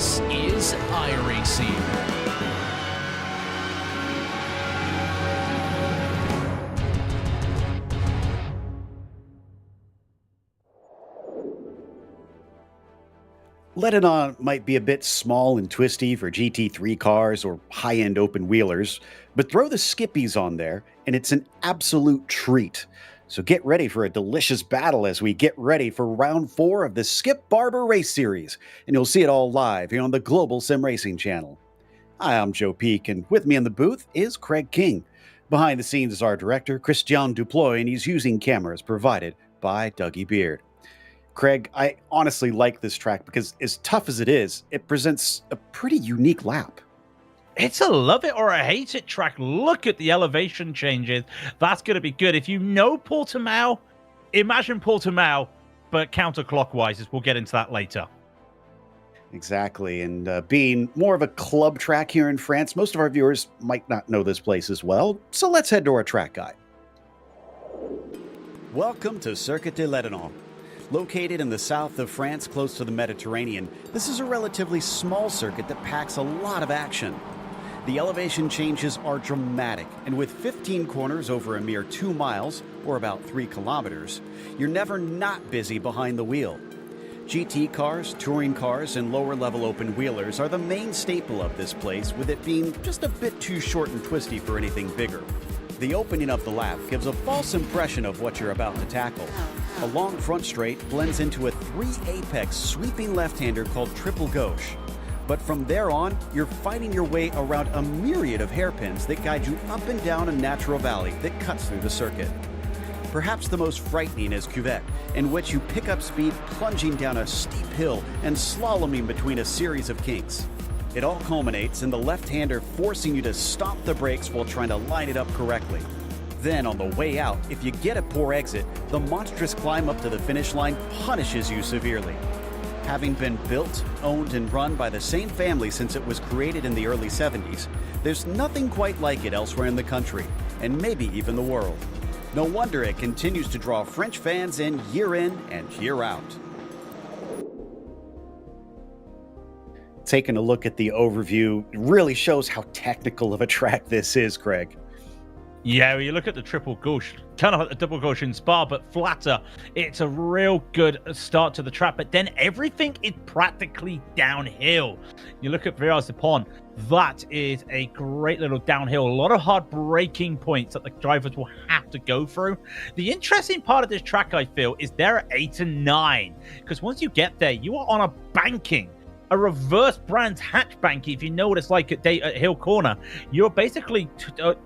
This is iRacing. Lédenon might be a bit small and twisty for GT3 cars or high-end open wheelers, but throw the skippies on there and it's an absolute treat. So get ready for a delicious battle as we get ready for round 4 of the Skip Barber Race Series, and you'll see it all live here on the Global SimRacing channel. Hi, I'm Joe Peak, and with me in the booth is Craig King. Behind the scenes is our director, Christian Duploy, and he's using cameras provided by Dougie Beard. Craig, I honestly like this track because as tough as it is, it presents a pretty unique lap. It's a love it or a hate it track. Look at the elevation changes. That's going to be good. If you know Portimao, imagine Portimao, but counterclockwise, as we'll get into that later. Exactly, and being more of a club track here in France, most of our viewers might not know this place as well, so let's head to our track guide. Welcome to Circuit de Lédenon. Located in the south of France, close to the Mediterranean, this is a relatively small circuit that packs a lot of action. The elevation changes are dramatic, and with 15 corners over a mere 2 miles, or about 3 kilometers, you're never not busy behind the wheel. GT cars, touring cars, and lower-level open-wheelers are the main staple of this place, with it being just a bit too short and twisty for anything bigger. The opening of the lap gives a false impression of what you're about to tackle. A long front straight blends into a 3-apex sweeping left-hander called triple gauche. But from there on, you're fighting your way around a myriad of hairpins that guide you up and down a natural valley that cuts through the circuit. Perhaps the most frightening is Cuvette, in which you pick up speed plunging down a steep hill and slaloming between a series of kinks. It all culminates in the left-hander forcing you to stomp the brakes while trying to line it up correctly. Then, on the way out, if you get a poor exit, the monstrous climb up to the finish line punishes you severely. Having been built, owned, and run by the same family since it was created in the early 70s, there's nothing quite like it elsewhere in the country, and maybe even the world. No wonder it continues to draw French fans in and year out. Taking a look at the overview really shows how technical of a track this is, Craig. Yeah, when you look at the triple gauche, kind of like the double gauche in Spa, but flatter. It's a real good start to the track, but then everything is practically downhill. You look at Villars-de-Pont, that is a great little downhill. A lot of hard braking points that the drivers will have to go through. The interesting part of this track, I feel, is there at 8 and 9, because once you get there, you are on a banking. A reverse Brands hatch banking, if you know what it's like at Hill Corner. You're basically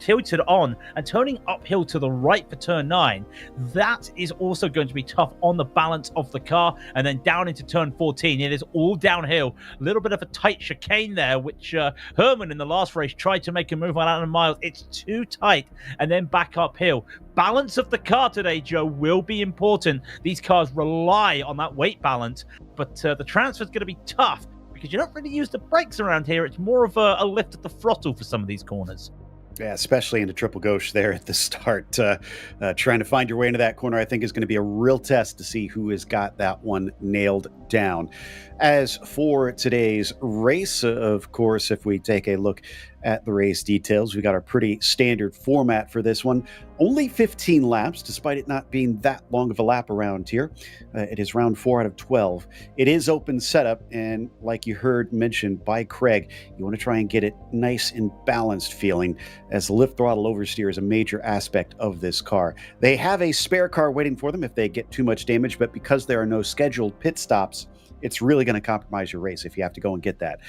tilted on and turning uphill to the right for turn 9. That is also going to be tough on the balance of the car. And then down into turn 14, it is all downhill. A little bit of a tight chicane there, which Herman in the last race tried to make a move on Alan Miles. It's too tight, and then back uphill. Balance of the car today, Joe, will be important. These cars rely on that weight balance, but the transfer is going to be tough, because you don't really use the brakes around here. It's more of a lift at the throttle for some of these corners. Yeah, especially into triple gauche there at the start. Trying to find your way into that corner, I think, is going to be a real test to see who has got that one nailed down. As for today's race, of course, if we take a look at the race details, we got our pretty standard format for this one. Only 15 laps, despite it not being that long of a lap around here. It is round 4 out of 12. It is open setup, and like you heard mentioned by Craig, you want to try and get it nice and balanced feeling, as the lift throttle oversteer is a major aspect of this car. They have a spare car waiting for them if they get too much damage, but because there are no scheduled pit stops, it's really going to compromise your race if you have to go and get that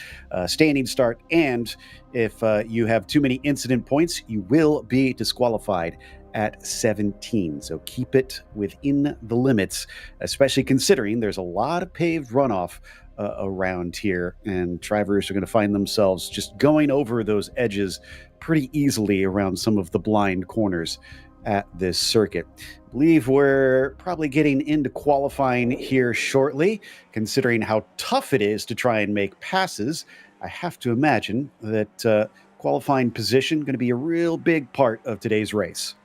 standing start. And if you have too many incident points, you will be disqualified at 17. So keep it within the limits, especially considering there's a lot of paved runoff around here, and drivers are going to find themselves just going over those edges pretty easily around some of the blind corners at this circuit. I believe we're probably getting into qualifying here shortly. Considering how tough it is to try and make passes, I have to imagine that qualifying position going to be a real big part of today's race.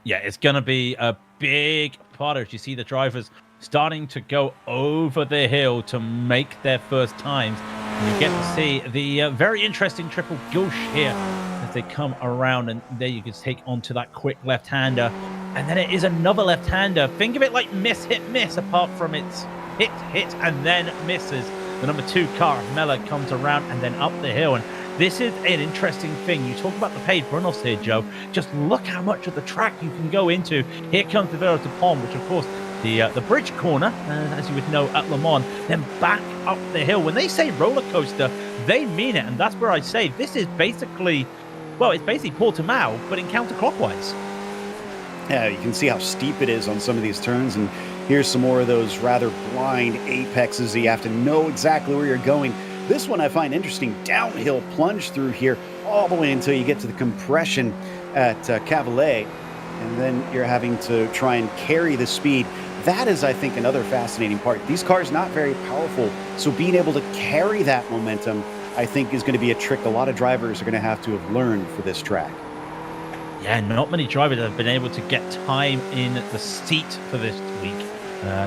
Yeah, it's going to be a big part of it. You see the drivers starting to go over the hill to make their first times You get to see the very interesting triple gauche here as they come around, and there you can take onto that quick left-hander. And then it is another left-hander. Think of it like miss, hit, miss, apart from it's hit, hit, and then misses. The number 2 car, Mella, comes around and then up the hill. And this is an interesting thing. You talk about the paved runoffs here, Joe. Just look how much of the track you can go into. Here comes the Vero de Pont, which, of course, the bridge corner, as you would know, at Le Mans, then back up the hill. When they say roller coaster, they mean it. And that's where I say this is basically, well, it's basically Portimao, but in counterclockwise. Yeah, you can see how steep it is on some of these turns, and here's some more of those rather blind apexes that you have to know exactly where you're going. This one I find interesting, downhill plunge through here all the way until you get to the compression at Cavalet, and then you're having to try and carry the speed. That is, I think, another fascinating part. These cars not very powerful, so being able to carry that momentum, I think, is going to be a trick a lot of drivers are going to have learned for this track. Yeah, not many drivers have been able to get time in the seat for this week.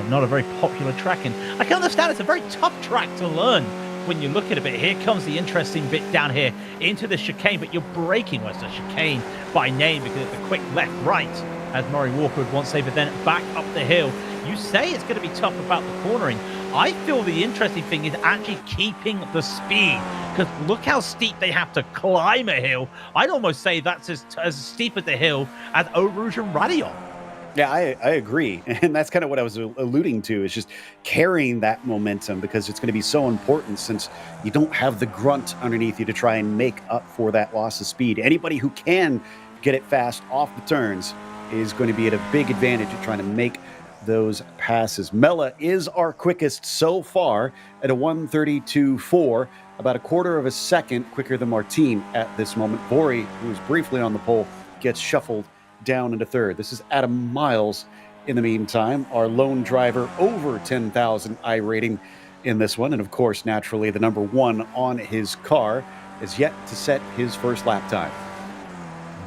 Not a very popular track, and I can understand it's a very tough track to learn when you look at it. But here comes the interesting bit down here into the chicane, but you're braking. Well, it's a chicane by name because it's a quick left-right, as Murray Walker would once say, but then back up the hill. You say it's going to be tough about the cornering. I feel the interesting thing is actually keeping the speed, because look how steep they have to climb a hill. I'd almost say that's as steep as the hill as Eau Rouge and Raidillon. Yeah, I agree. And that's kind of what I was alluding to, is just carrying that momentum, because it's going to be so important since you don't have the grunt underneath you to try and make up for that loss of speed. Anybody who can get it fast off the turns is going to be at a big advantage at trying to make those passes. Mella is our quickest so far at a 1:32.4, about a quarter of a second quicker than Martin at this moment. Vori, who was briefly on the pole, gets shuffled down into third. This is Adam Miles in the meantime, our lone driver, over 10,000 iRating in this one. And of course, naturally, the number 1 on his car is yet to set his first lap time.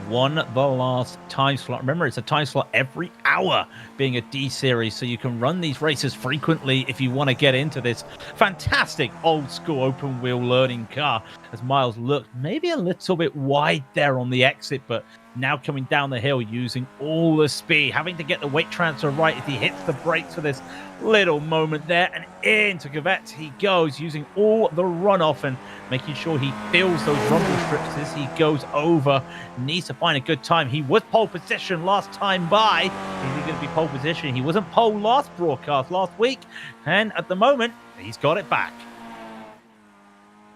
Won the last time slot. Remember, it's a time slot every hour, being a D series, so you can run these races frequently if you want to get into this fantastic old school open wheel learning car. As Miles looked maybe a little bit wide there on the exit, but now coming down the hill using all the speed, having to get the weight transfer right if he hits the brakes for this little moment there, and into Gavette he goes, using all the runoff and making sure he fills those rumble strips as he goes over. Needs to find a good time. He was pole position last time by. Is he going to be pole position? He wasn't pole last broadcast last week, and at the moment he's got it back.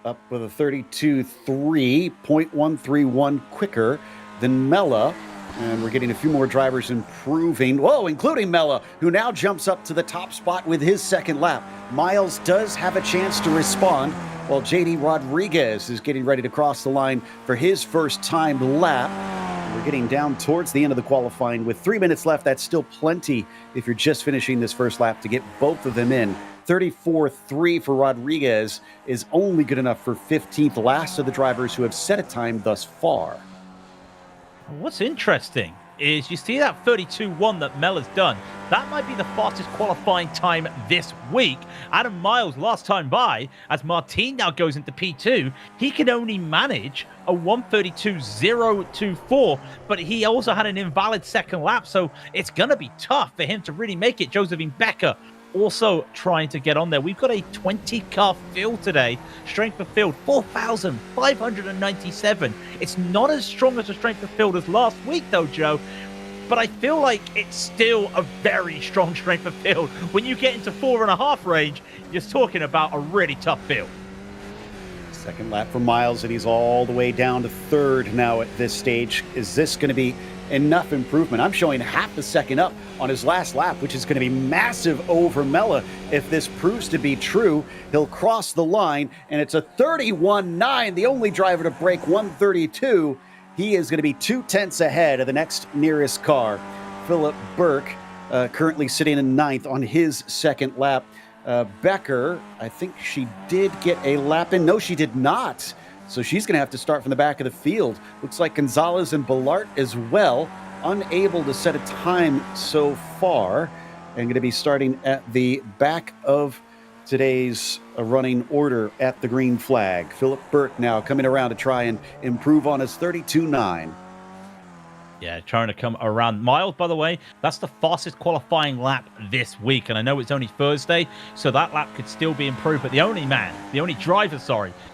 Up with a 32.3, 0.131 quicker than Mella. And we're getting a few more drivers improving. Whoa, including Mella, who now jumps up to the top spot with his second lap. Miles does have a chance to respond, while JD Rodriguez is getting ready to cross the line for his first time lap. We're getting down towards the end of the qualifying with 3 minutes left. That's still plenty if you're just finishing this first lap to get both of them in. 34.3 for Rodriguez is only good enough for 15th, last of the drivers who have set a time thus far. What's interesting is you see that 32.1 that Mella's done. That might be the fastest qualifying time this week. Adam Miles last time by, as Martin now goes into P2, he can only manage a 1:32.024, but he also had an invalid second lap, so it's going to be tough for him to really make it. Josephine Becker also trying to get on there. We've got a 20-car field today. Strength of field, 4,597. It's not as strong as the strength of field as last week, though, Joe. But I feel like it's still a very strong strength of field. When you get into 4.5 range, you're talking about a really tough field. Second lap for Miles, and he's all the way down to third now at this stage. Is this going to be enough improvement? I'm showing half a second up on his last lap, which is going to be massive over Mella. If this proves to be true, he'll cross the line, and it's a 31.9, the only driver to break 1:32. He is going to be 2/10 ahead of the next nearest car. Philip Burke currently sitting in ninth on his second lap. Becker, I think she did get a lap in. No, she did not. So she's going to have to start from the back of the field. Looks like Gonzalez and Ballart as well, unable to set a time so far, and going to be starting at the back of today's running order at the green flag. Philip Burke now coming around to try and improve on his 32.9. Yeah, trying to come around. Miles, by the way, that's the fastest qualifying lap this week. And I know it's only Thursday, so that lap could still be improved. But the only driver,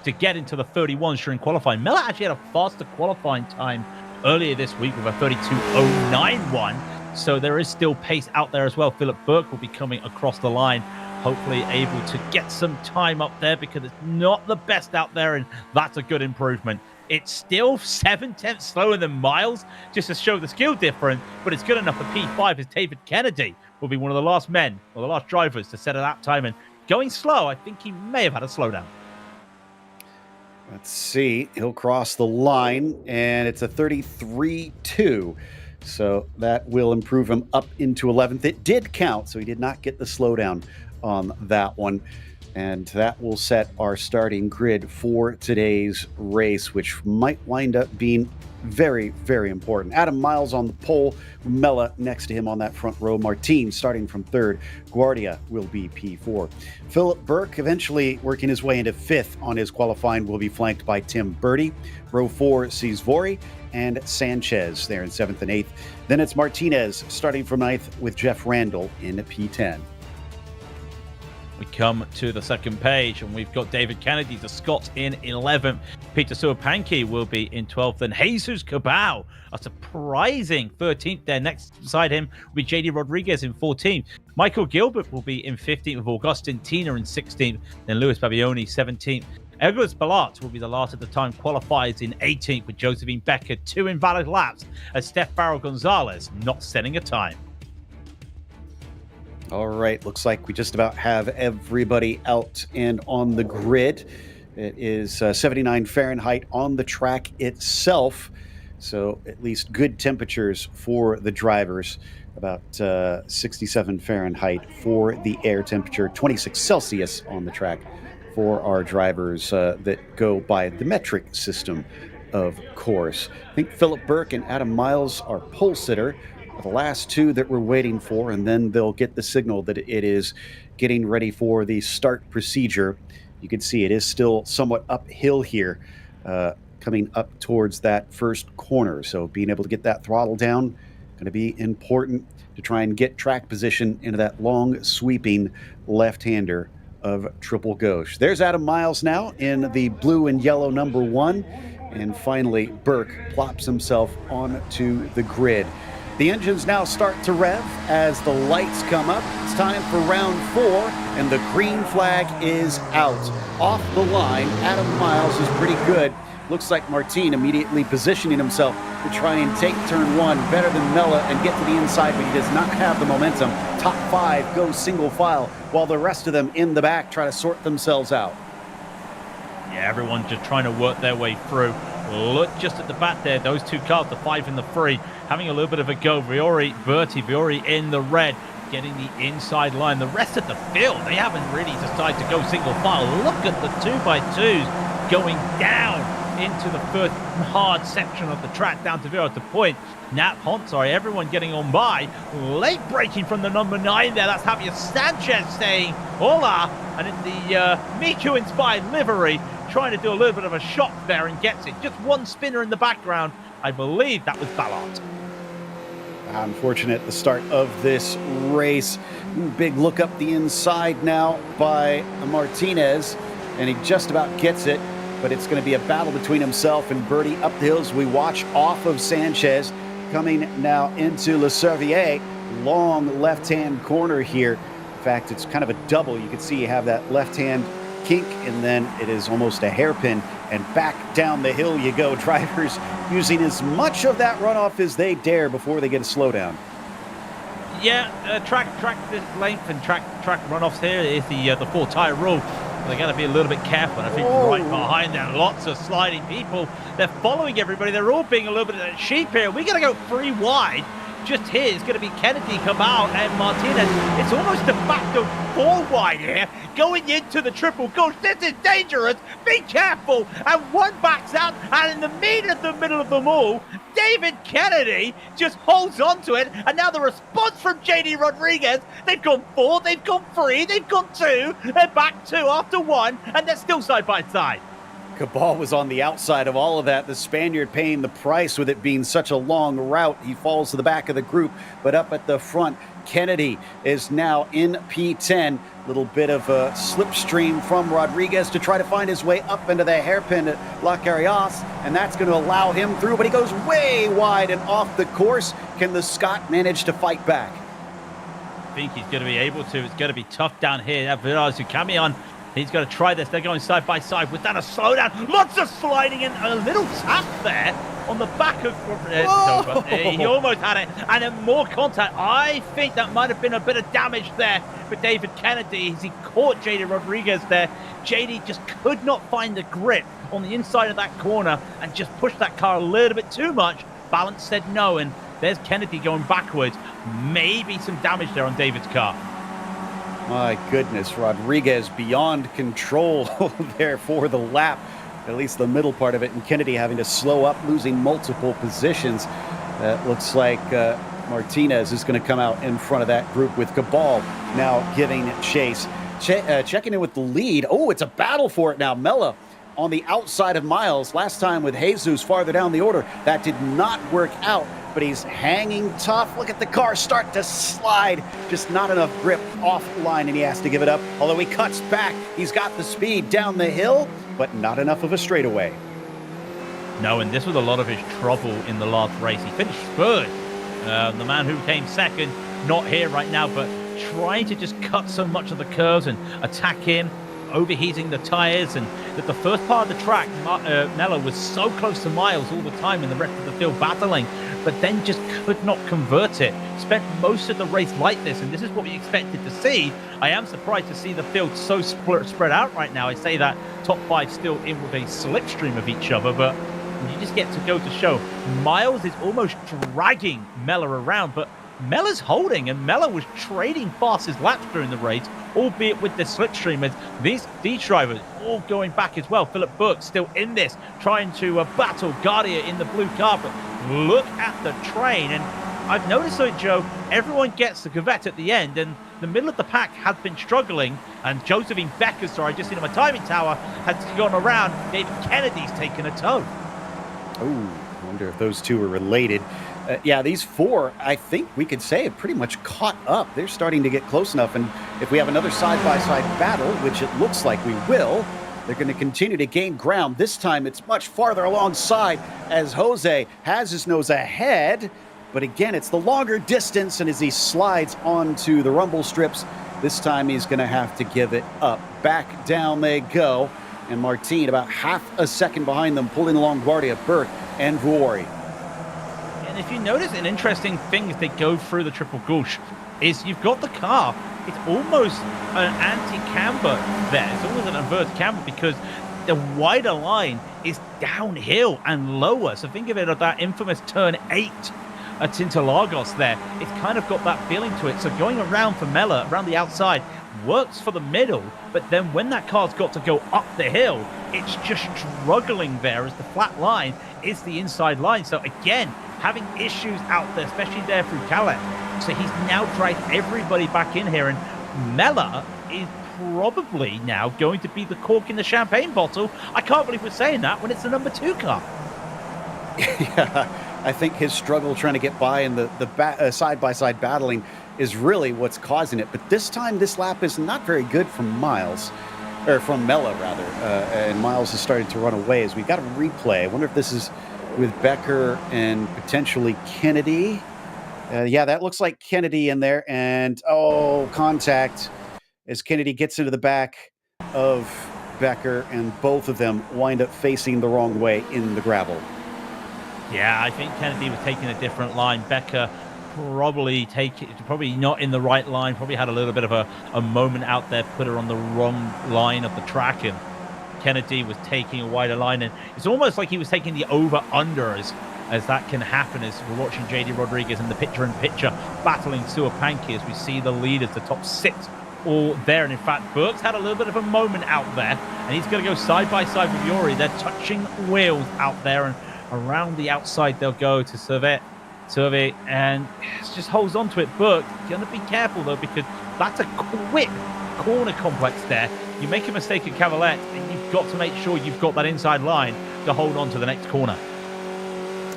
to get into the 31s during qualifying. Miller actually had a faster qualifying time earlier this week with a 32.091. So there is still pace out there as well. Philip Burke will be coming across the line, hopefully able to get some time up there because it's not the best out there. And that's a good improvement. It's still 7/10 slower than Miles, just to show the skill difference, but it's good enough for P5 as David Kennedy will be one of the last men, or the last drivers to set a lap time. And going slow, I think he may have had a slowdown. Let's see. He'll cross the line, and it's a 33.2. So that will improve him up into 11th. It did count, so he did not get the slowdown on that one. And that will set our starting grid for today's race, which might wind up being very, very important. Adam Miles on the pole, Mella next to him on that front row. Martin starting from third. Guardia will be P4. Philip Burke eventually working his way into fifth on his qualifying will be flanked by Tim Birdie. Row 4 sees Vori and Sanchez there in 7th and 8th. Then it's Martinez starting from 9th with Jeff Randall in P10. We come to the second page, and we've got David Kennedy, the Scot, in 11th. Peter Suapanki will be in 12th, and Jesus Cabal, a surprising 13th there. Next beside him will be JD Rodriguez in 14th. Michael Gilbert will be in 15th, with Augustin Tina in 16th, then Lewis Babioni 17th. Eglis Ballart will be the last of the time qualifiers in 18th, with Josephine Becker 2 invalid laps, as Steph Farrell Gonzalez not setting a time. All right, looks like we just about have everybody out and on the grid. It is 79 Fahrenheit on the track itself, so at least good temperatures for the drivers. About 67 Fahrenheit for the air temperature, 26 Celsius on the track for our drivers that go by the metric system, of course. I think Philip Burke and Adam Miles are pole sitter. The last two that we're waiting for, and then they'll get the signal that it is getting ready for the start procedure. You can see it is still somewhat uphill here, coming up towards that first corner. So being able to get that throttle down, going to be important to try and get track position into that long sweeping left-hander of Triple Gauche. There's Adam Miles now in the blue and yellow number 1. And finally, Burke plops himself onto the grid. The engines now start to rev as the lights come up. It's time for round 4, and the green flag is out. Off the line, Adam Miles is pretty good. Looks like Martin immediately positioning himself to try and take turn 1 better than Mella and get to the inside, but he does not have the momentum. Top 5 go single file, while the rest of them in the back try to sort themselves out. Yeah, everyone just trying to work their way through. Look just at the back there, those two cars, the 5 and the 3, having a little bit of a go. Viori in the red, getting the inside line. The rest of the field, they haven't really decided to go single file. Look at the 2x2s going down into the first hard section of the track, down to 0 at the point. Everyone getting on by. Late braking from the number 9 there. That's Javier Sanchez saying hola, and in the Miku-inspired livery, trying to do a little bit of a shot there and gets it. Just one spinner in the background. I believe that was Ballard. Unfortunate the start of this race. Big look up the inside now by Martinez, and he just about gets it, but it's going to be a battle between himself and Birdie up the hills. We watch off of Sanchez coming now into Le Servier. Long left-hand corner here. In fact, it's kind of a double. You can see you have that left-hand kink, and then it is almost a hairpin, and back down the hill you go. Drivers using as much of that runoff as they dare before they get a slowdown. Yeah, track length and track runoffs here is the 4-tire rule. They got to be a little bit careful. I think right behind there, lots of sliding people. They're following everybody. They're all being a little bit of a sheep here. We're going to go 3 wide. Just here is going to be Kennedy, Cabal, and Martinez. It's almost de facto 4 wide here, going into the Triple Gauche. This is dangerous. Be careful. And one backs out, and in the middle of them all, David Kennedy just holds on to it, and now the response from JD Rodriguez, they've gone 4, they've gone 3, they've gone 2, they're back 2 after 1, and they're still side by side. Cabal was on the outside of all of that. The Spaniard paying the price with it being such a long route. He falls to the back of the group, but up at the front, Kennedy is now in P10. Little bit of a slipstream from Rodriguez to try to find his way up into the hairpin at La Carrias, and that's going to allow him through, but he goes way wide and off the course. Can the Scot manage to fight back? I think he's going to be able to. It's going to be tough down here. That Viraj Camion, he's got to try this. They're going side by side without a slowdown. Lots of sliding in. A little tap there on the back of he almost had it, and then more contact. I think that might have been a bit of damage there for David Kennedy as he caught JD Rodriguez there. JD just could not find the grip on the inside of that corner and just pushed that car a little bit too much. Balance said no, and there's Kennedy going backwards. Maybe some damage there on David's car. My goodness, Rodriguez beyond control there for the lap, at least the middle part of it, and Kennedy having to slow up, losing multiple positions. Looks like Martinez is going to come out in front of that group with Cabal now giving chase. Checking in with the lead. Oh, it's a battle for it now. Mella on the outside of Miles. Last time with Jesus farther down the order. That did not work out, but he's hanging tough. Look at the car start to slide. Just not enough grip offline, and he has to give it up. Although he cuts back, he's got the speed down the hill, but not enough of a straightaway. No, and this was a lot of his trouble in the last race. He finished third. The man who came second, not here right now, but trying to just cut so much of the curves and attack him, overheating the tires, and that the first part of the track, Nella was so close to Miles all the time in the rest of the field battling, but then just could not convert it. Spent most of the race like this, and this is what we expected to see. I am surprised to see the field so spread out right now. I say that top 5 still in with a slipstream of each other, but you just get to go to show. Miles is almost dragging Mella around, but Mella's holding, and Mella was trading fastest laps during the race, albeit with the slipstream, as these drivers all going back as well. Philip Burke still in this, trying to battle Guardia in the blue car, but look at the train, and I've noticed though, Joe, everyone gets the Gavette at the end, and the middle of the pack has been struggling, and Josephine Becker, sorry, I just seen him, a timing tower, has gone around. David Kennedy's taken a toe. Oh, I wonder if those two are related. Yeah, these 4, I think we could say, have pretty much caught up. They're starting to get close enough, and if we have another side-by-side battle, which it looks like we will, they're going to continue to gain ground. This time, it's much farther alongside as Jose has his nose ahead, but again, it's the longer distance, and as he slides onto the rumble strips, this time he's going to have to give it up. Back down they go, and Martin about half a second behind them, pulling along Guardia, Burke, and Vuori. If you notice an interesting thing as they go through the triple gauche is you've got the car, it's almost an anti-camber there. It's almost an inverse camber because the wider line is downhill and lower. So think of it as that infamous turn 8 at Interlagos there. It's kind of got that feeling to it. So going around for Mella, around the outside, works for the middle, but then when that car's got to go up the hill, it's just struggling there as the flat line is the inside line. So again, having issues out there, especially there through Calais. So he's now dragged everybody back in here, and Mella is probably now going to be the cork in the champagne bottle. I can't believe we're saying that when it's the number 2 car. Yeah, I think his struggle trying to get by in the side-by-side battling is really what's causing it. But this time, this lap is not very good from Miles, or from Mella, rather. And Miles has started to run away as we've got a replay. I wonder if this is with Becker and potentially Kennedy. Yeah, that looks like Kennedy in there. And, contact as Kennedy gets into the back of Becker, and both of them wind up facing the wrong way in the gravel. Yeah, I think Kennedy was taking a different line. Becker probably not in the right line, probably had a little bit of a moment out there, put her on the wrong line of the track, and Kennedy was taking a wider line, and it's almost like he was taking the over-unders, as that can happen as we're watching JD Rodriguez in the picture-in-picture battling Sua Panky as we see the leaders, the top 6 all there. And in fact, Burke's had a little bit of a moment out there, and he's going to go side by side with Yuri. They're touching wheels out there, and Around the outside, they'll go to Survey, and just holds on to it. Burke, going to be careful, though, because that's a quick corner complex there. You make a mistake at Cavallette, and you've got to make sure you've got that inside line to hold on to the next corner.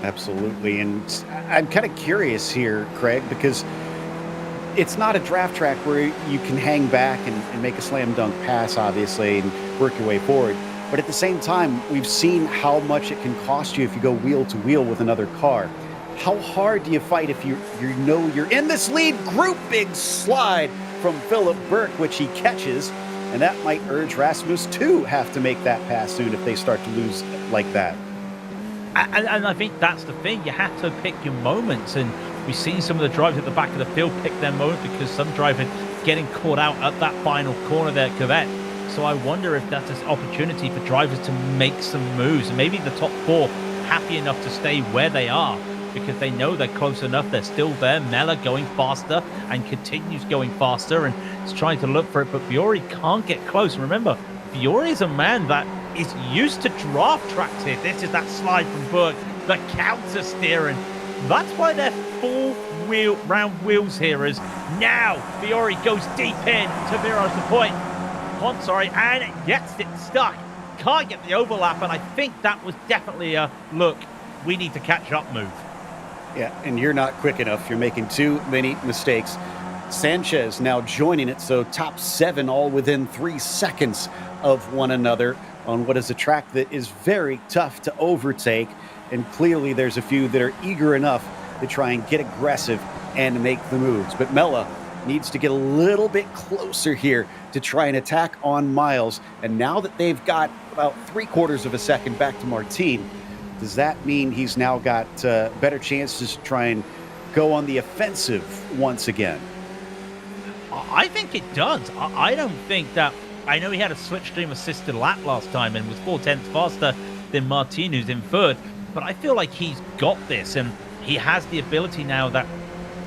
Absolutely. And I'm kind of curious here, Craig, because it's not a draft track where you can hang back and make a slam dunk pass, obviously, and work your way forward. But at the same time, we've seen how much it can cost you if you go wheel to wheel with another car. How hard do you fight if you know you're in this lead group? Big slide from Philip Burke, which he catches, and that might urge Rasmus to have to make that pass soon if they start to lose like that. And I think that's the thing. You have to pick your moments, and we've seen some of the drivers at the back of the field pick their moment because some drivers getting caught out at that final corner there at Corvette. So I wonder if that's an opportunity for drivers to make some moves, and maybe the top four happy enough to stay where they are because they know they're close enough. They're still there. Mella going faster and continues going faster and is trying to look for it, but Fiore can't get close. Remember, Fiore is a man that is used to draft tracks here. This is that slide from Burke, the counter steering. That's why they're four-wheel round wheels here. As now Fiore goes deep in to Miro's the point. And gets it stuck. Can't get the overlap, and I think that was definitely a look. We need to catch up move. Yeah, and you're not quick enough. You're making too many mistakes. Sanchez now joining it, so top 7 all within 3 seconds of one another on what is a track that is very tough to overtake. And clearly there's a few that are eager enough to try and get aggressive and make the moves. But Mella needs to get a little bit closer here to try and attack on Miles. And now that they've got about 3/4 of a second back to Martin, does that mean he's now got better chances to try and go on the offensive once again? I think it does. I don't think that... I know he had a slipstream assisted lap last time and was 4/10 faster than Martin, who's in third, but I feel like he's got this, and he has the ability now that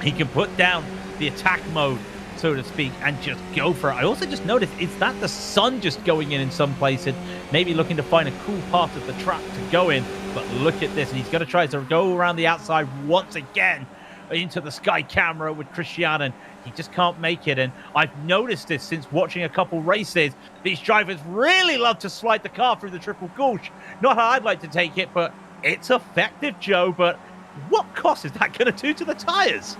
he can put down the attack mode, so to speak, and just go for it. I also just noticed, is that the sun just going in some places, maybe looking to find a cool part of the track to go in, but look at this, and he's going to try to go around the outside once again into the sky camera with Christian. He just can't make it, and I've noticed this since watching a couple races. These drivers really love to slide the car through the triple gauche. Not how I'd like to take it, but it's effective, Joe. But what cost is that going to do to the tires?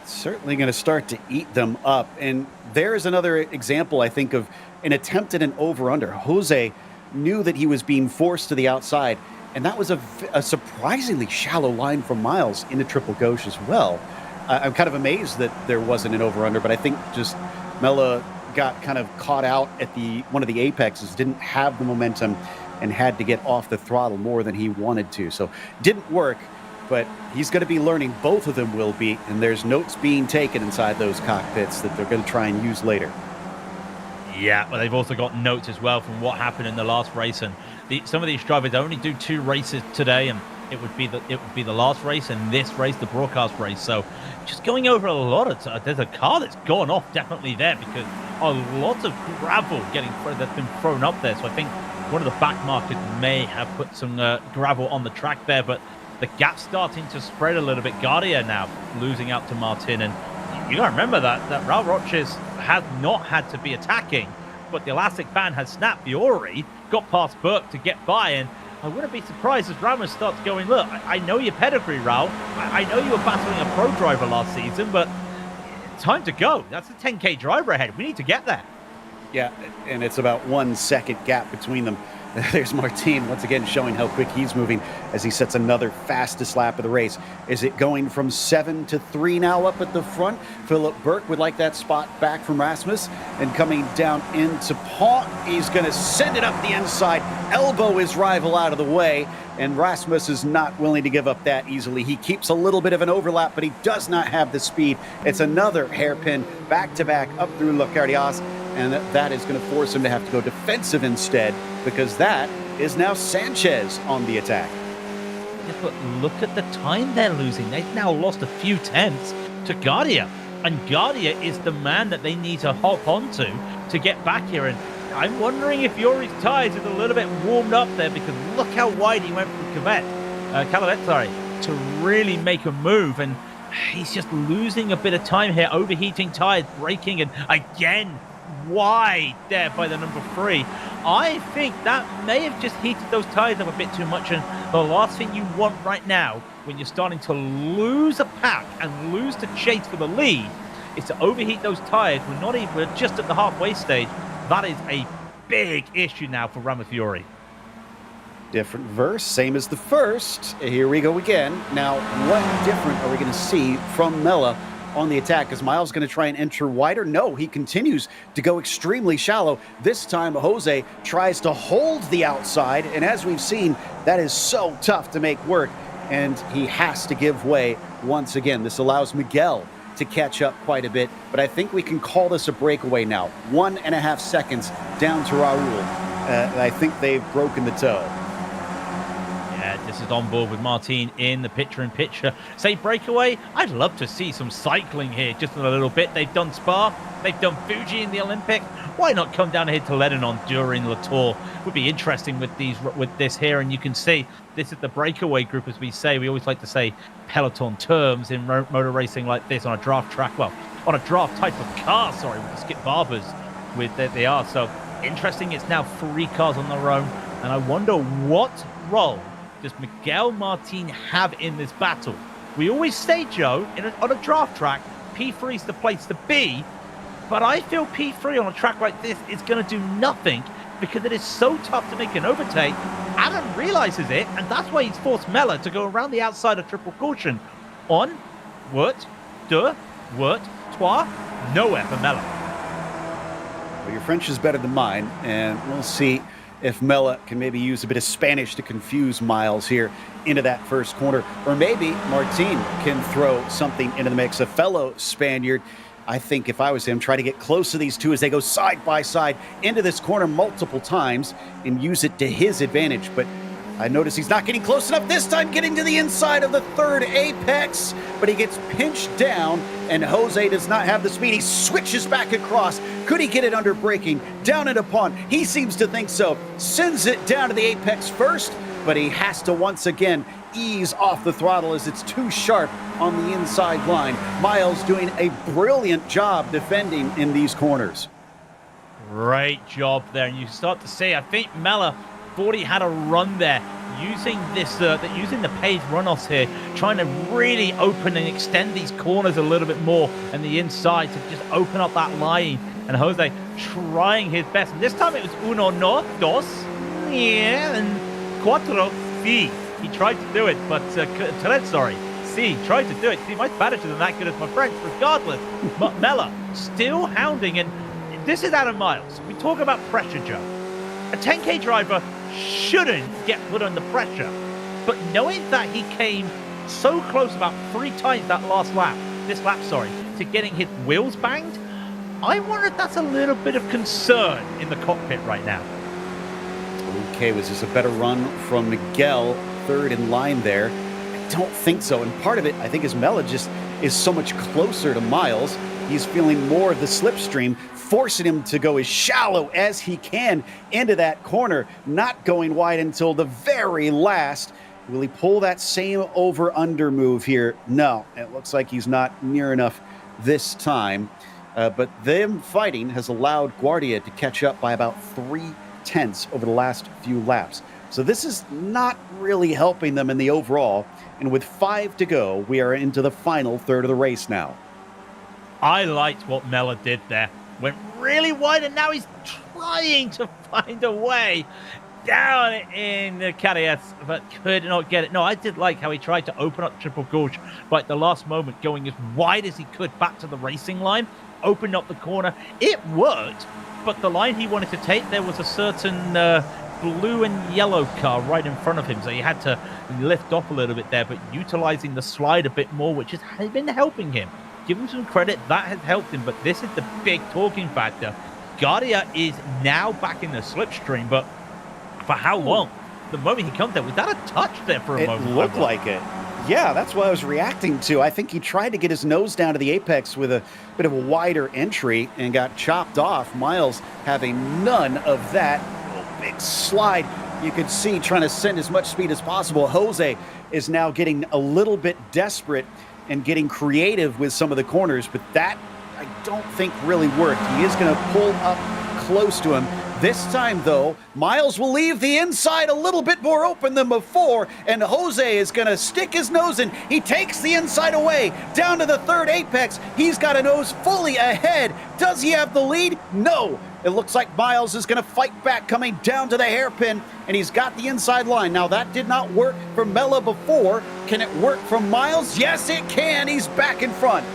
Certainly going to start to eat them up. And there's another example, I think, of an attempt at an over-under. Jose knew that he was being forced to the outside, and that was a surprisingly shallow line from Miles into triple gauche as well. I'm kind of amazed that there wasn't an over-under, but I think just Mella got kind of caught out at one of the apexes, didn't have the momentum, and had to get off the throttle more than he wanted to. So didn't work, but he's going to be learning. Both of them will be, and there's notes being taken inside those cockpits that they're going to try and use later. Yeah, but they've also got notes as well from what happened in the last race, and some of these drivers only do 2 races today, and it would be the last race and this race, the broadcast race. So just going over a lot of there's a car that's gone off definitely there because a lot of gravel that's been thrown up there. So I think one of the back markers may have put some gravel on the track there, but the gap's starting to spread a little bit. Gardia now losing out to Martin, and you got to remember that Raul Roches has not had to be attacking, but the elastic band has snapped. Fiore got past Burke to get by, and I wouldn't be surprised as Ramos starts going, look, I know your pedigree, Raul. I know you were battling a pro driver last season, but time to go. That's a 10K driver ahead. We need to get there. Yeah, and it's about 1 second gap between them. There's Martin once again showing how quick he's moving as he sets another fastest lap of the race. Is it going from 7 to 3 now up at the front? Philip Burke would like that spot back from Rasmus, and coming down into Pont, he's going to send it up the inside, elbow his rival out of the way, and Rasmus is not willing to give up that easily. He keeps a little bit of an overlap, but he does not have the speed. It's another hairpin back-to-back up through Locardias, and that is going to force him to have to go defensive instead, because that is now Sanchez on the attack. Yeah, but look at the time they're losing. They've now lost a few tenths to Gardia, and Gardia is the man that they need to hop onto to get back here. And I'm wondering if Yuri's tires is a little bit warmed up there, because look how wide he went from Quebec. Calavette, sorry, to really make a move, and he's just losing a bit of time here, overheating tires, braking, and again, wide there by the number 3. I think that may have just heated those tires up a bit too much, and the last thing you want right now when you're starting to lose a pack and lose the chase for the lead is to overheat those tires. We're just at the halfway stage. That is a big issue now for Ramafiori. Different verse, same as the first. Here we go again. Now, what different are we going to see from Mella on the attack? Is Miles going to try and enter wider? No, he continues to go extremely shallow. This time, Jose tries to hold the outside, and as we've seen, that is so tough to make work, and he has to give way once again. This allows Miguel to catch up quite a bit, but I think we can call this a breakaway now. 1.5 seconds down to Raul. I think they've broken the toe. Yeah, this is on board with Martin in the picture-in-picture. Say breakaway, I'd love to see some cycling here just in a little bit. They've done Spa, they've done Fuji in the Olympic. Why not come down here to Lédenon during the Tour? Would be interesting with this here, and you can see this is the breakaway group, as we say. We always like to say peloton terms in motor racing like this on a draft track. Well, on a draft type of car, sorry, with the Skip Barbers, they are. So interesting, it's now 3 cars on their own, and I wonder what role does Miguel Martin have in this battle? We always say, Joe, on a draft track, P3 is the place to be, but I feel P3 on a track like this is going to do nothing because it is so tough to make an overtake. Adam realizes it, and that's why he's forced Mella to go around the outside of triple caution. On, wort, deux, wort, trois, nowhere for Mella. Well, your French is better than mine, and we'll see if Mella can maybe use a bit of Spanish to confuse Miles here into that first corner. Or maybe Martin can throw something into the mix. A fellow Spaniard, I think if I was him, try to get close to these two as they go side by side into this corner multiple times and use it to his advantage. But I notice he's not getting close enough this time, getting to the inside of the third apex, but he gets pinched down, and Jose does not have the speed. He switches back across. Could he get it under braking? Down and upon. He seems to think so. Sends it down to the apex first, but he has to once again ease off the throttle as it's too sharp on the inside line. Miles doing a brilliant job defending in these corners. Great job there, and you start to see, I think Mella thought he had a run there, using this, using the paved runoffs here, trying to really open and extend these corners a little bit more, and the inside to just open up that line. And Jose trying his best, and this time it was uno, no, dos, yeah, and cuatro, si. He tried to do it, but si tried to do it. See, my Spanish isn't that good as my French, regardless. But Mella still hounding, and this is Adam Miles. We talk about pressure, Joe. A 10K driver shouldn't get put under pressure, but knowing that he came so close about 3 times this lap, to getting his wheels banged, I wonder if that's a little bit of concern in the cockpit right now. Okay, was this a better run from Miguel, third in line there? I don't think so, and part of it, I think, is Mella just is so much closer to Miles. He's feeling more of the slipstream, forcing him to go as shallow as he can into that corner, not going wide until the very last. Will he pull that same over-under move here? No, it looks like he's not near enough this time. But them fighting has allowed Guardia to catch up by about 0.3 over the last few laps. So this is not really helping them in the overall. And with 5 to go, we are into the final third of the race now. I liked what Mella did there. Went really wide, and now he's trying to find a way down in the Carriers, but could not get it. No, I did like how he tried to open up triple gauge, but at the last moment, going as wide as he could back to the racing line, opened up the corner. It worked, but the line he wanted to take, there was a certain blue and yellow car right in front of him, so he had to lift off a little bit there, but utilizing the slide a bit more, which has been helping him. Give him some credit, that has helped him, but this is the big talking factor. Guardia is now back in the slipstream, but for how long? The moment he comes there, was that a touch there for a moment? It looked like it. Yeah, that's what I was reacting to. I think he tried to get his nose down to the apex with a bit of a wider entry and got chopped off. Miles having none of that. Big slide you could see trying to send as much speed as possible. Jose is now getting a little bit desperate and getting creative with some of the corners, but that I don't think really worked. He is going to pull up close to him. This time, though, Miles will leave the inside a little bit more open than before, and Jose is going to stick his nose in. He takes the inside away, down to the third apex. He's got a nose fully ahead. Does he have the lead? No. It looks like Miles is going to fight back, coming down to the hairpin, and he's got the inside line. Now, that did not work for Mella before. Can it work from Miles? Yes, it can. He's back in front.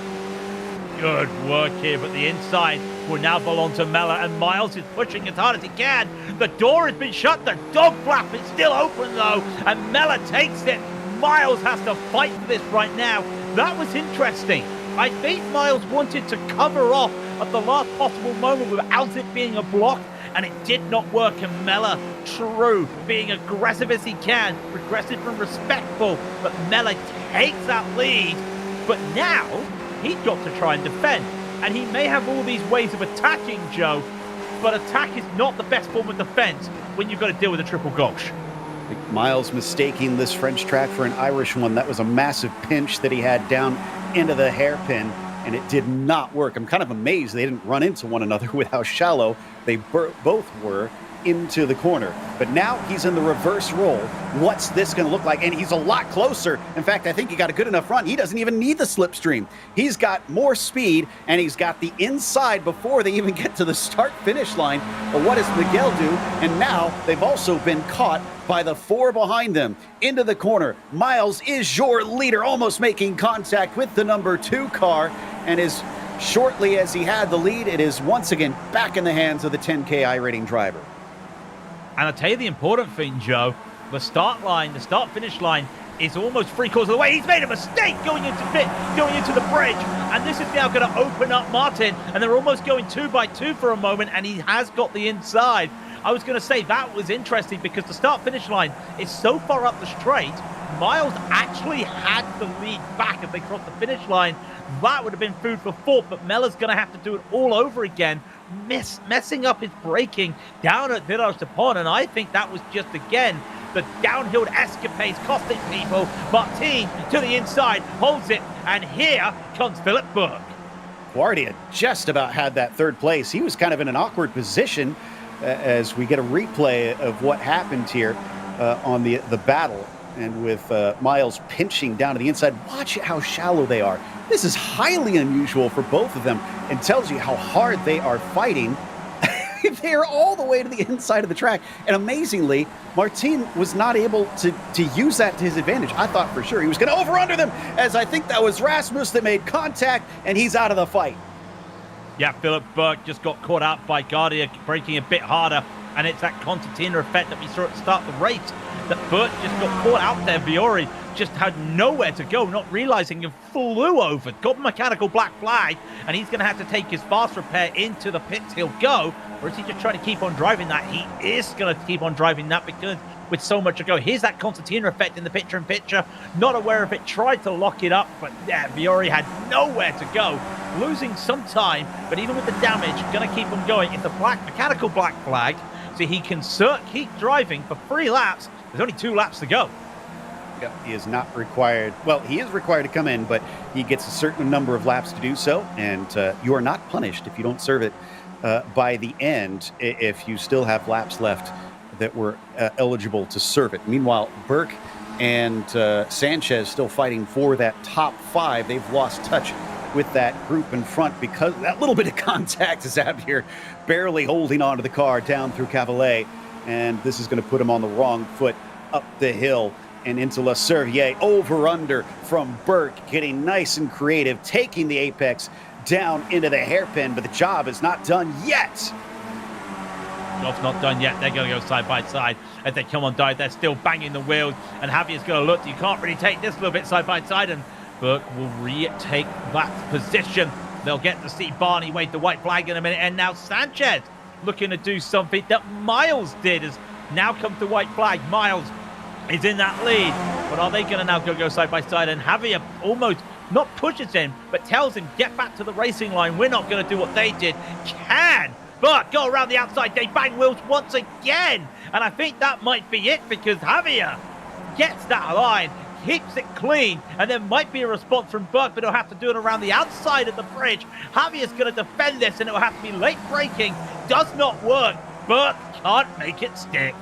Good work here, but the inside will now belong to Mella, and Miles is pushing as hard as he can. The door has been shut, the dog flap is still open though, and Mella takes it. Miles has to fight for this right now. That was interesting. I think Miles wanted to cover off at the last possible moment without it being a block, and it did not work. And Mella, true, being aggressive as he can, progressive and respectful, but Mella takes that lead. But now he's got to try and defend, and he may have all these ways of attacking, Joe, but attack is not the best form of defense when you've got to deal with a triple gauche. Miles mistaking this French track for an Irish one. That was a massive pinch that he had down into the hairpin, and it did not work. I'm kind of amazed they didn't run into one another with how shallow they both were into the corner. But now he's in the reverse roll. What's this going to look like? And he's a lot closer. In fact, I think he got a good enough run. He doesn't even need the slipstream. He's got more speed, and he's got the inside before they even get to the start-finish line. But what does Miguel do? And now they've also been caught by the four behind them. Into the corner. Miles is your leader, almost making contact with the number 2 car, and as shortly as he had the lead, it is once again back in the hands of the 10K iRating driver. And I'll tell you the important thing, Joe, the start-finish line is almost 3/4 of the way. He's made a mistake going into the bridge, and this is now going to open up Martin, and they're almost going 2 by 2 for a moment, and he has got the inside. I was going to say that was interesting because the start-finish line is so far up the straight, Miles actually had the lead back if they crossed the finish line. That would have been food for thought, but Mella's going to have to do it all over again, messing up his braking down at Village de Pont, and I think that was just, again, the downhill escapades costing people. Martin to the inside, holds it, and here comes Philip Burke. Guardia just about had that third place. He was kind of in an awkward position as we get a replay of what happened here on the battle, and with Miles pinching down to the inside. Watch how shallow they are. This is highly unusual for both of them and tells you how hard they are fighting. They are all the way to the inside of the track. And amazingly, Martin was not able to use that to his advantage. I thought for sure he was going to over-under them, as I think that was Rasmus that made contact, and he's out of the fight. Yeah, Philip Burke just got caught out by Guardia, braking a bit harder, and it's that concertina effect that we saw at the start of the race, that Burke just got caught out there. Viore just had nowhere to go, not realizing, and flew over, got mechanical black flag, and he's going to have to take his fast repair into the pits. He'll go, or is he just trying to keep on driving that? He is going to keep on driving that because with so much to go. Here's that concertina effect in the picture-in-picture. Not aware of it, tried to lock it up, but yeah, Viore had nowhere to go. Losing some time, but even with the damage, going to keep on going. It's a mechanical black flag, so he can keep driving for 3 laps. There's only 2 laps to go. He is not required. Well, he is required to come in, but he gets a certain number of laps to do so, and you are not punished if you don't serve it by the end, if you still have laps left that were eligible to serve it. Meanwhile, Burke and Sanchez still fighting for that top 5. They've lost touch with that group in front because that little bit of contact is out here, barely holding onto the car down through Cavalet, and this is going to put him on the wrong foot up the hill and into La Servier. Over-under from Burke, getting nice and creative, taking the apex down into the hairpin, but the job is not done yet. Job's not done yet. They're going to go side by side as they come on dive. They're still banging the wheels, and Javier's going to look. You can't really take this little bit side by side, and Burke will retake that position. They'll get to see Barney wave the white flag in a minute, and now Sanchez looking to do something that Miles did, has now come to white flag. Miles is in that lead, but are they going to now go side by side? And Javier almost not pushes him, but tells him, get back to the racing line. We're not going to do what they did. Can but go around the outside. They bang wheels once again. And I think that might be it because Javier gets that line, keeps it clean, and there might be a response from Burke, but he'll have to do it around the outside of the bridge. Javier's going to defend this, and it'll have to be late braking. Does not work. Burke can't make it stick.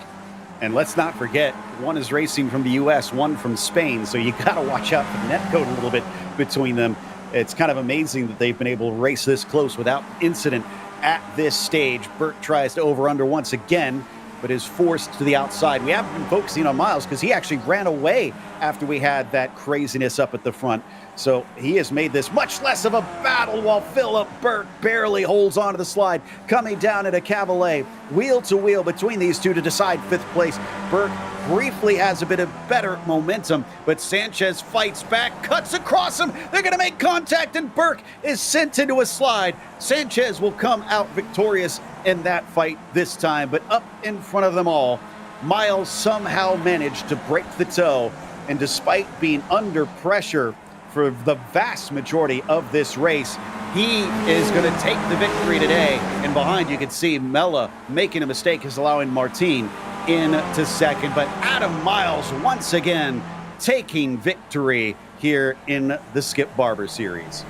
And let's not forget, one is racing from the U.S., one from Spain, so you got to watch out for the net code a little bit between them. It's kind of amazing that they've been able to race this close without incident at this stage. Burke tries to over-under once again, but is forced to the outside. We haven't been focusing on Miles because he actually ran away after we had that craziness up at the front. So he has made this much less of a battle while Philip Burke barely holds onto the slide, coming down at a cavalier, wheel to wheel between these two to decide fifth place. Burke briefly has a bit of better momentum, but Sanchez fights back, cuts across him. They're going to make contact, and Burke is sent into a slide. Sanchez will come out victorious in that fight this time, but up in front of them all, Miles somehow managed to break the toe, and despite being under pressure for the vast majority of this race, he is going to take the victory today. And behind you can see Mella making a mistake, is allowing Martin into second. But Adam Miles once again taking victory here in the Skip Barber Series.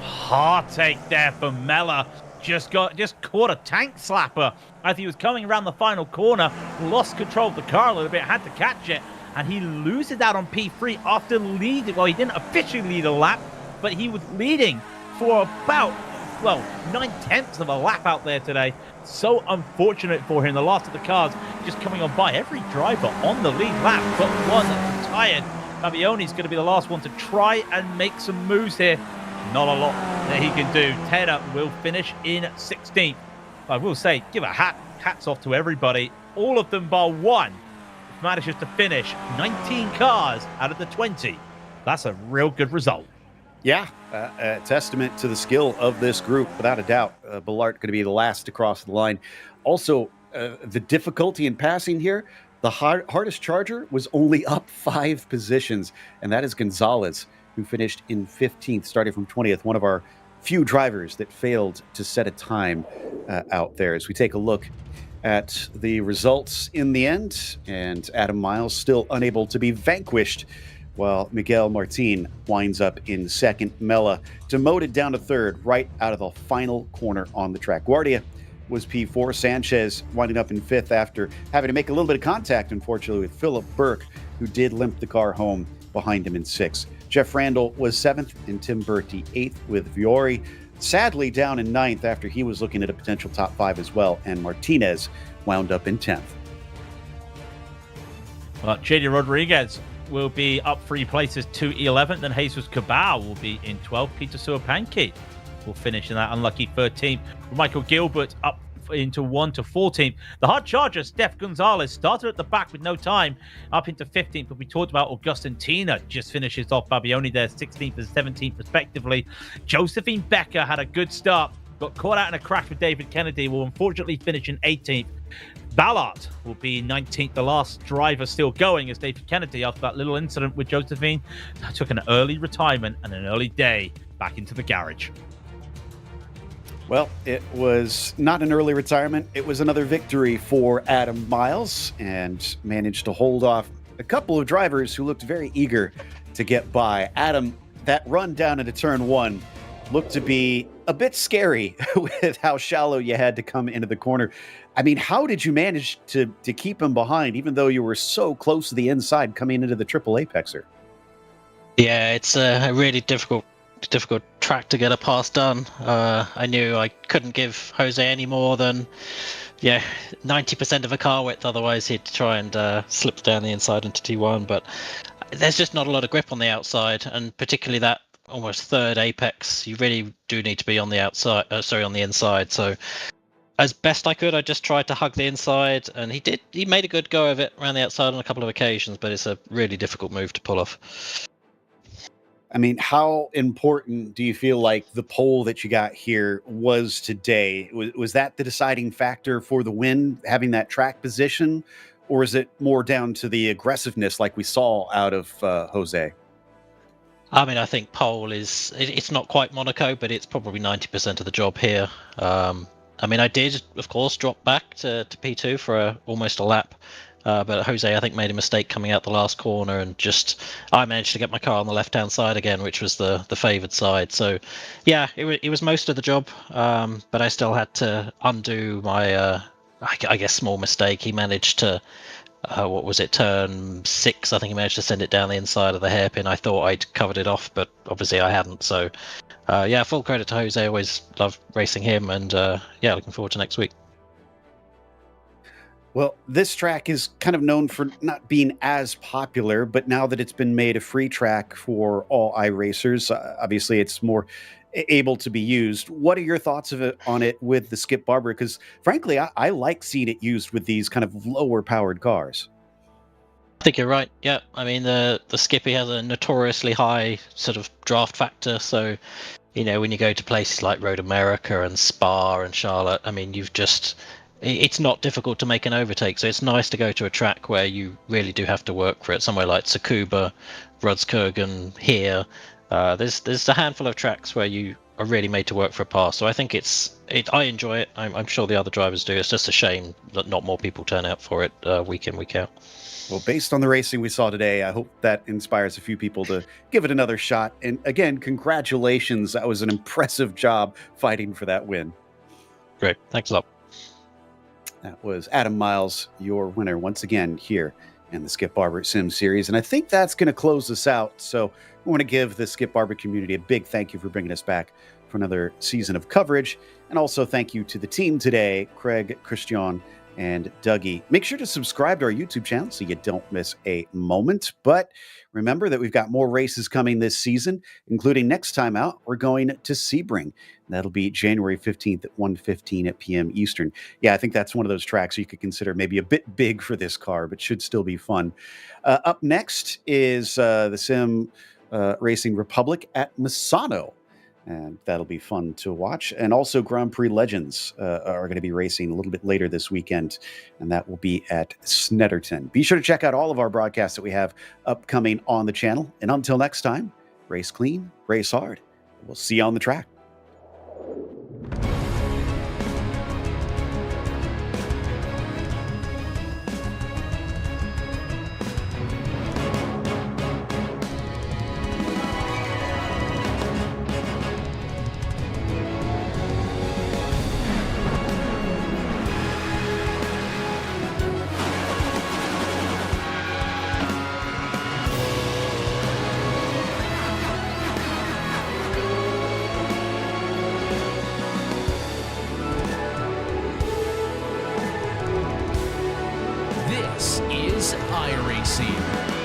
Heartache there for Mella. Just caught a tank slapper as he was coming around the final corner, lost control of the car a little bit, had to catch it, and he loses out on P3 after leading. Well, he didn't officially lead a lap, but he was leading for about, 9/10 of a lap out there today. So unfortunate for him. The last of the cars just coming on by. Every driver on the lead lap but one retired. Fabione's going to be the last one to try and make some moves here. Not a lot that he can do. Tedder will finish in 16th. I will say, give hats off to everybody. All of them bar one manages to finish 19 cars out of the 20. That's a real good result. Yeah, a testament to the skill of this group, without a doubt. Ballart going to be the last to cross the line. Also, the difficulty in passing here, the hardest charger was only up 5 positions, and that is Gonzalez, who finished in 15th, starting from 20th, one of our few drivers that failed to set a time out there. As we take a look at the results in the end, and Adam Miles still unable to be vanquished, while Miguel Martin winds up in second. Mella demoted down to third right out of the final corner on the track. Guardia was P4. Sanchez winding up in fifth after having to make a little bit of contact, unfortunately, with Philip Burke, who did limp the car home behind him in sixth. Jeff Randall was seventh, and Tim Bertie eighth, with Viore sadly down in ninth after he was looking at a potential top 5 as well, and Martinez wound up in 10th. Well, JD Rodriguez will be up 3 places to 11th, and Jesus Cabal will be in 12th. Peter Suapanki will finish in that unlucky 13th. Michael Gilbert up into 1 to 14th. The hard charger, Steph Gonzalez, started at the back with no time, up into 15th, but we talked about Augustin Tina just finishes off Fabione there, 16th and 17th respectively. Josephine Becker had a good start, got caught out in a crash with David Kennedy, will unfortunately finish in 18th. Ballard will be 19th, the last driver still going, as David Kennedy, after that little incident with Josephine, took an early retirement and an early day back into the garage. Well, it was not an early retirement. It was another victory for Adam Miles, and managed to hold off a couple of drivers who looked very eager to get by. Adam, that run down into turn 1 looked to be a bit scary with how shallow you had to come into the corner. I mean, how did you manage to keep him behind, even though you were so close to the inside coming into the triple apexer? Yeah, it's a really difficult track to get a pass done. I knew I couldn't give Jose any more than 90% of a car width, otherwise he'd try and slip down the inside into T1, but there's just not a lot of grip on the outside, and particularly that almost third apex, you really do need to be on the outside, on the inside. So as best I could, I just tried to hug the inside, and he made a good go of it around the outside on a couple of occasions, but it's a really difficult move to pull off. I mean, how important do you feel like the pole that you got here was today? Was that the deciding factor for the win, having that track position? Or is it more down to the aggressiveness like we saw out of Jose? I mean, I think pole it's not quite Monaco, but it's probably 90% of the job here. I mean, I did, of course, drop back to P2 for almost a lap. But Jose, I think, made a mistake coming out the last corner, and I managed to get my car on the left-hand side again, which was the favoured side. So, yeah, it was most of the job, but I still had to undo my, I guess, small mistake. He managed to, what was it, turn 6? I think he managed to send it down the inside of the hairpin. I thought I'd covered it off, but obviously I hadn't. So, yeah, full credit to Jose. I always love racing him, and yeah, looking forward to next week. Well, this track is kind of known for not being as popular, but now that it's been made a free track for all iRacers, obviously it's more able to be used. What are your thoughts on it with the Skip Barber? Because frankly, I like seeing it used with these kind of lower powered cars. I think you're right. Yeah, I mean the Skippy has a notoriously high sort of draft factor, so when you go to places like Road America and Spa and Charlotte, I mean it's not difficult to make an overtake, so it's nice to go to a track where you really do have to work for it. Somewhere like Tsukuba, Rudskogen, here. There's a handful of tracks where you are really made to work for a pass. So I think I enjoy it. I'm sure the other drivers do. It's just a shame that not more people turn out for it week in, week out. Well, based on the racing we saw today, I hope that inspires a few people to give it another shot. And again, congratulations. That was an impressive job fighting for that win. Great. Thanks a lot. That was Adam Miles, your winner once again here in the Skip Barber Sim Series. And I think that's going to close us out. So I want to give the Skip Barber community a big thank you for bringing us back for another season of coverage. And also thank you to the team today, Craig, Christian, and Dougie. Make sure to subscribe to our YouTube channel so you don't miss a moment. But remember that we've got more races coming this season, including next time out, we're going to Sebring. That'll be January 15th at 1:15 p.m. Eastern. Yeah, I think that's one of those tracks you could consider maybe a bit big for this car, but should still be fun. Up next is the Sim Racing Republic at Misano. And that'll be fun to watch. And also Grand Prix Legends are going to be racing a little bit later this weekend. And that will be at Snetterton. Be sure to check out all of our broadcasts that we have upcoming on the channel. And until next time, race clean, race hard. We'll see you on the track. This is iRacing.